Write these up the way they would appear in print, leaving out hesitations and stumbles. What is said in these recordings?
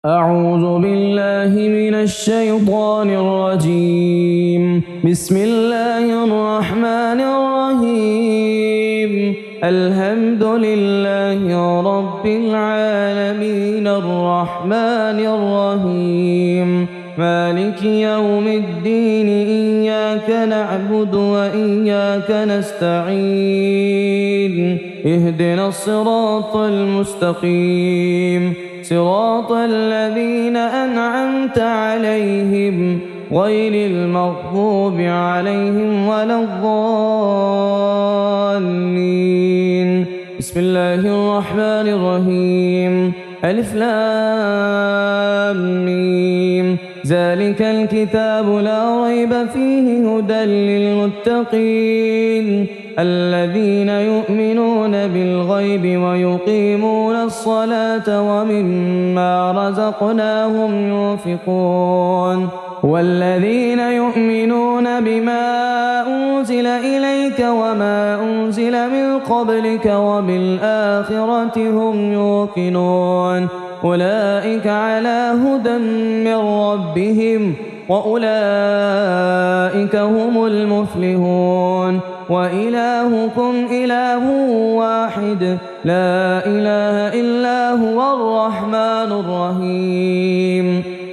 أعوذ بالله من الشيطان الرجيم. بسم الله الرحمن الرحيم. الحمد لله رب العالمين الرحمن الرحيم مالك يوم الدين. إياك نعبد وإياك نستعين. اهدنا الصراط المستقيم صراط الذين أنعمت عليهم غير المغضوب عليهم ولا الضالين. بسم الله الرحمن الرحيم. ألف لام ميم. ذلك الكتاب لا ريب فيه هدى للمتقين الذين يؤمنون بالغيب ويقيمون الصلاة ومما رزقناهم ينفقون. والذين يؤمنون بما أنزل إليك وما أنزل من قبلك وبالآخرة هم يوقنون. أولئك على هدى من ربهم وأولئك هم المفلحون. وإلهكم إله واحد لا إله إلا هو الرحمن الرحيم.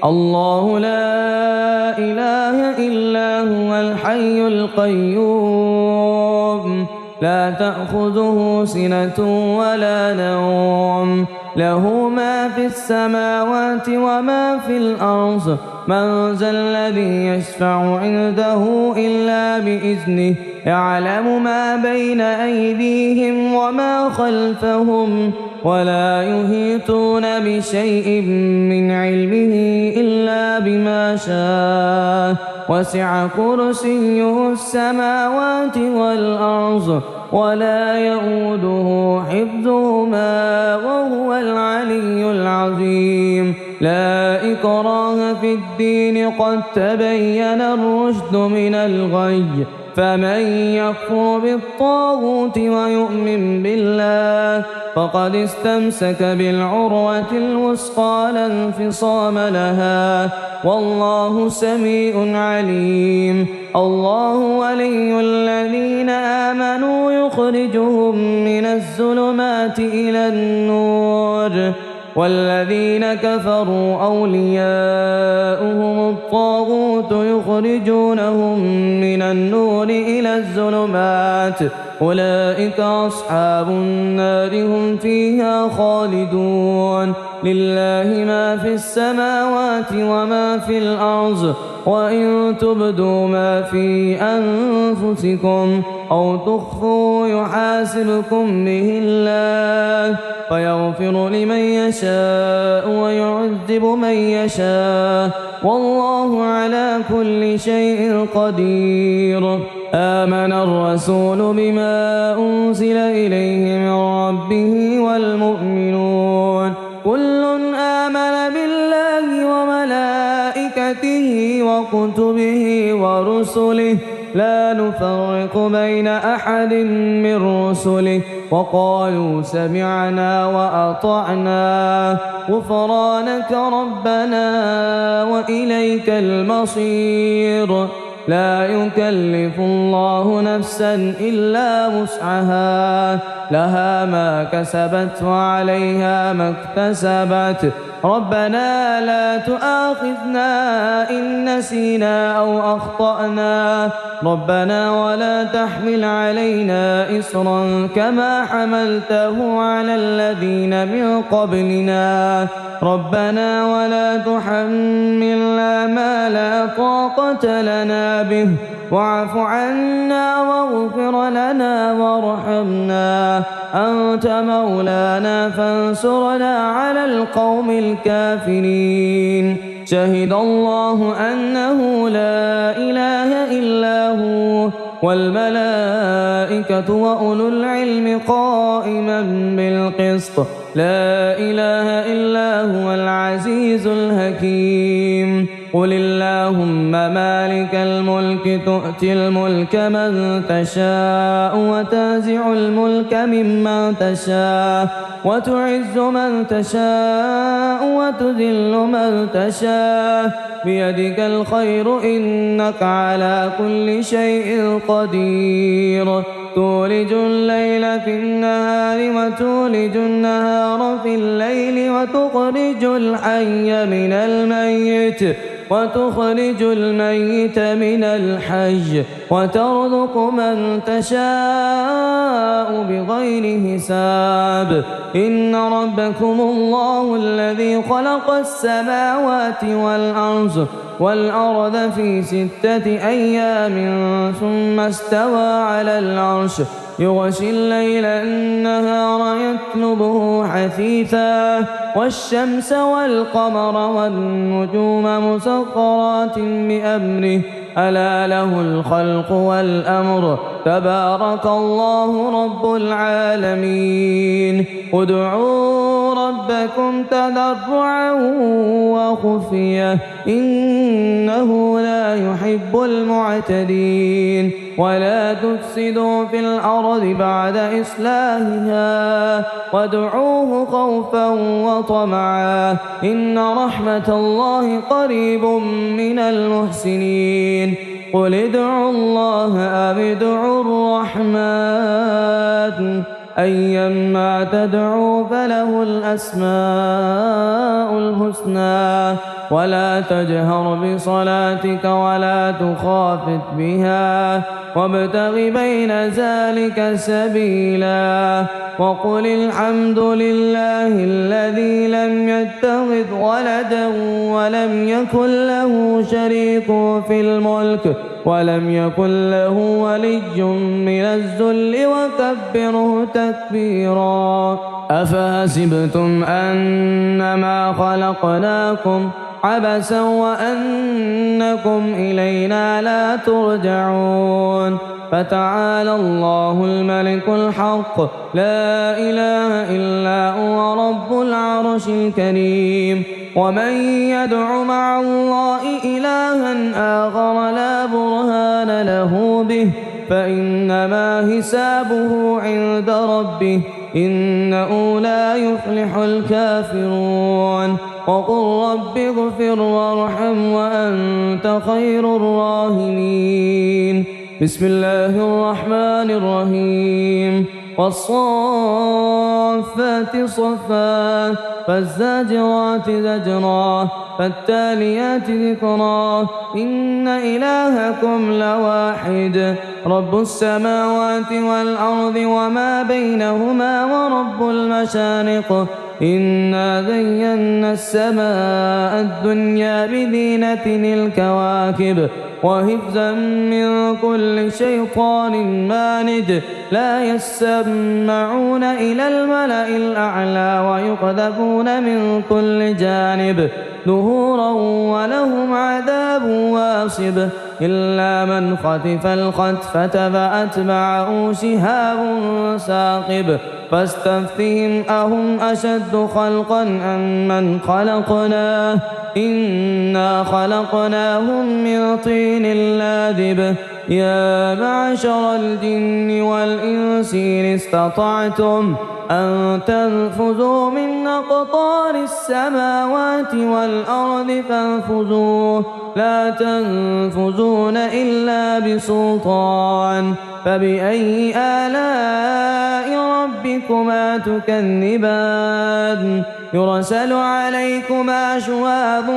الله لا إله إلا هو الحي القيوم لا تأخذه سنة ولا نوم له ما في السماوات وما في الأرض. من ذا الذي يشفع عنده إلا بإذنه يعلم ما بين أيديهم وما خلفهم ولا يحيطون بشيء من علمه إلا بما شاء. وسع كرسيه السماوات والأرض ولا يؤوده حفظهما وهو العلي العظيم. لا إكراه في الدين قد تبين الرشد من الغي. فمن يكفر بالطاغوت ويؤمن بالله فقد استمسك بالعروة الوثقى لا انفصام لها والله سميع عليم. الله ولي الذين آمنوا يخرجهم من الظلمات إلى النور والذين كفروا أولياؤهم الطاغوت يخرجونهم من النور إلى الظلمات. أولئك أصحاب النار هم فيها خالدون. لله ما في السماوات وما في الأرض. وإن تبدوا ما في أنفسكم أو تخفوا يحاسبكم به الله فيغفر لمن يشاء ويعذب من يشاء والله على كل شيء قدير. آمن الرسول بما أنزل إليه من ربه والمؤمنون كل آمن بالله وملائكته وكتبه ورسله لا نفرق بين أحد من رسله وقالوا سمعنا وأطعنا غفرانك ربنا وإليك المصير. لا يكلف الله نفسا إلا وسعها لها ما كسبت وعليها ما اكتسبت. ربنا لا تؤاخذنا إن نسينا أو أخطأنا ربنا ولا تحمل علينا إصرا كما حملته على الذين من قبلنا ربنا ولا تحملنا ما لا طاقة لنا به واعف عنا واغفر لنا وارحمنا أنت مولانا فانصرنا على القوم الكافرين. شهد الله أنه لا إله إلا هو والملائكة وأولو العلم قائما بالقسط لا إله إلا هو العزيز الحكيم. قل اللهم مالك الملك تؤتي الملك من تشاء وتنزع الملك ممن تشاء وتعز من تشاء وتذل من تشاء بيدك الخير إنك على كل شيء قدير تولج الليل في النهار وتولج النهار في الليل وتخرج الحي من الميت وتخرج الميت من الحي وترزق من تشاء بغير حساب إن ربكم الله الذي خلق السماوات والأرض في 6 أيام ثم استوى على العرش يغشي الليل النهار يطلبه حثيثا والشمس والقمر والنجوم مسخرات بأمره ألا له الخلق والأمر تبارك الله رب العالمين ادعوا ربكم تضرعا وخفية إنه لا يحب المعتدين ولا تفسدوا في الأرض بعد إصلاحها وادعوه خوفا وطمعا إن رحمة الله قريب من المحسنين قل ادعوا الله أو ادعوا الرحمن أيما تدعوا فله الأسماء الحسنى ولا تجهر بصلاتك ولا تخافت بها وابتغ بين ذلك سبيلا وقل الحمد لله الذي لم يتخذ ولدا ولم يكن له شريك في الملك ولم يكن له ولي من الذل وكبره تكبيرا أفحسبتم أنما خلقناكم عبثا وأنكم إلينا لا ترجعون فتعالى الله الملك الحق لا إله إلا هو رب العرش الكريم ومن يدع مع الله إلها آخر لا برهان له به فإنما حسابه عند ربه إنه لا يفلح الكافرون وقل رب اغفر وارحم وأنت خير الراحمين بسم الله الرحمن الرحيم والصافات صفا فالزاجرات زجرا فالتاليات ذكرا إن إلهكم لواحد رب السماوات والأرض وما بينهما ورب المشارق إنا زينا السماء الدنيا بزينة الكواكب وحفظا من كل شيطان مارد لا يسمعون إلى الملأ الأعلى ويقذفون من كل جانب دهورا ولهم عذاب واصب إلا من خطف الخطفة فأتبعه شهاب ثاقب فاستفتهم أهم أشد خلقا أم من خلقناه إنا خلقناهم من طين لازب يا معشر الجن والإنس إن استطعتم أن تنفذوا من أقطار السماوات والأرض فانفذوا لا تنفذون إلا بسلطان فبأي آلاء ربكما تكذبان يرسل عليكما شواظ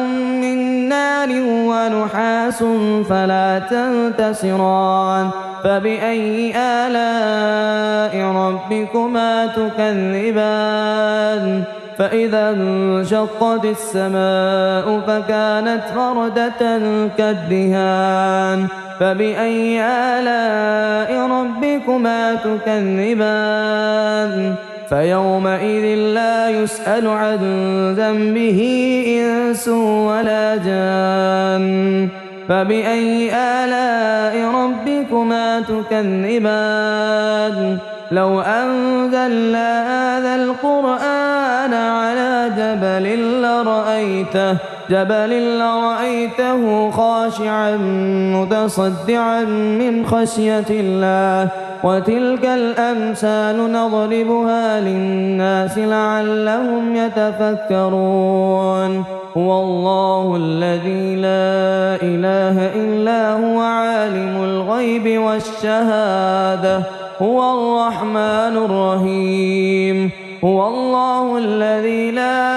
من نار ونحاس فلا تنتصران فبأي آلاء ربكما تكذبان فإذا انشقت السماء فكانت وردة كالدهان فبأي آلاء ربكما تكذبان فيومئذ لا يسأل عن ذنبه إنس ولا جان فبأي آلاء ربكما تكذبان لو أنزلنا هذا القرآن على جبل لرأيته خاشعا متصدعا من خشية الله. وتلك الأمثال نضربها للناس لعلهم يتفكرون. هو الله الذي لا إله إلا هو عالم الغيب والشهادة هو الرحمن الرحيم. هو الله الذي لا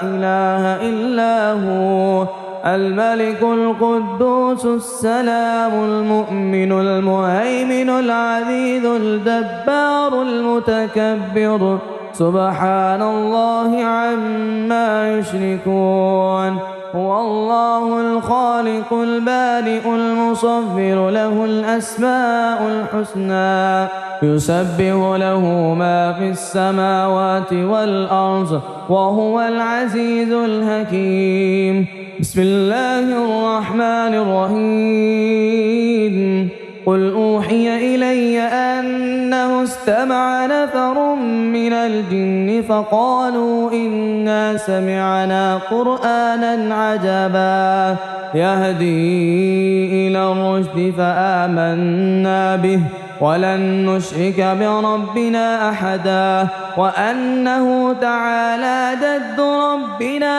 إله إلا هو الملك القدوس السلام المؤمن المهيمن العزيز الجبار المتكبر سبحان الله عما يشركون. هو الله الخالق البارئ المصور له الأسماء الحسنى يسبح له ما في السماوات والأرض وهو العزيز الحكيم. بسم الله الرحمن الرحيم. قل أوحي إلي أنه استمع نفر من الجن فقالوا إنا سمعنا قرآنا عجبا يهدي إلى الرشد فآمنا به ولن نشرك بربنا أحدا وأنه تعالى جد ربنا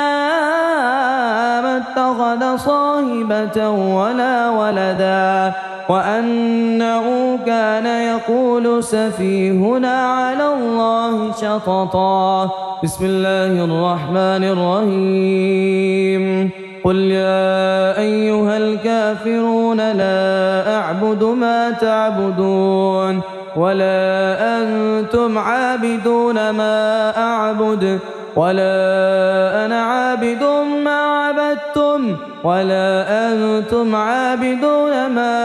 ما اتخذ صاحبة ولا ولدا وأنه كان يقول سفيهنا على الله شططا. بسم الله الرحمن الرحيم. قل يا أيها الكافرون لا أعبد ما تعبدون ولا أنتم عابدون ما أعبد ولا أنا عابد ما عبدتم ولا أنتم عابدون ما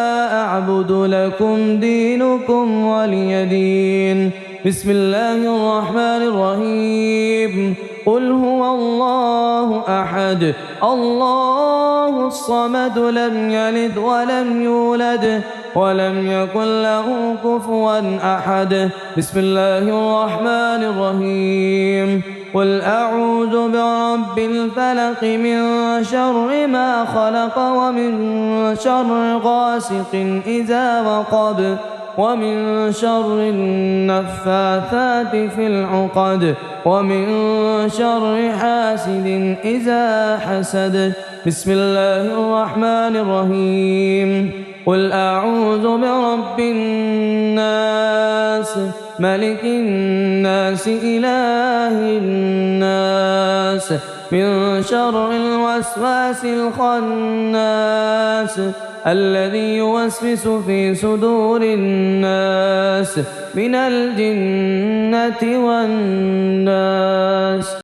أعبد لكم دينكم ولي دين. بسم الله الرحمن الرحيم. قل هو الله أحد الله الصمد لم يلد ولم يولد ولم يكن له كفوا أحد. بسم الله الرحمن الرحيم. قل أعوذ برب الفلق من شر ما خلق ومن شر غاسق إذا وقب ومن شر النفاثات في العقد ومن شر حاسد إذا حسد. بسم الله الرحمن الرحيم. قل أعوذ برب الناس ملك الناس إله الناس من شر الوسواس الخناس الذي يوسوس في صدور الناس من الجنة والناس.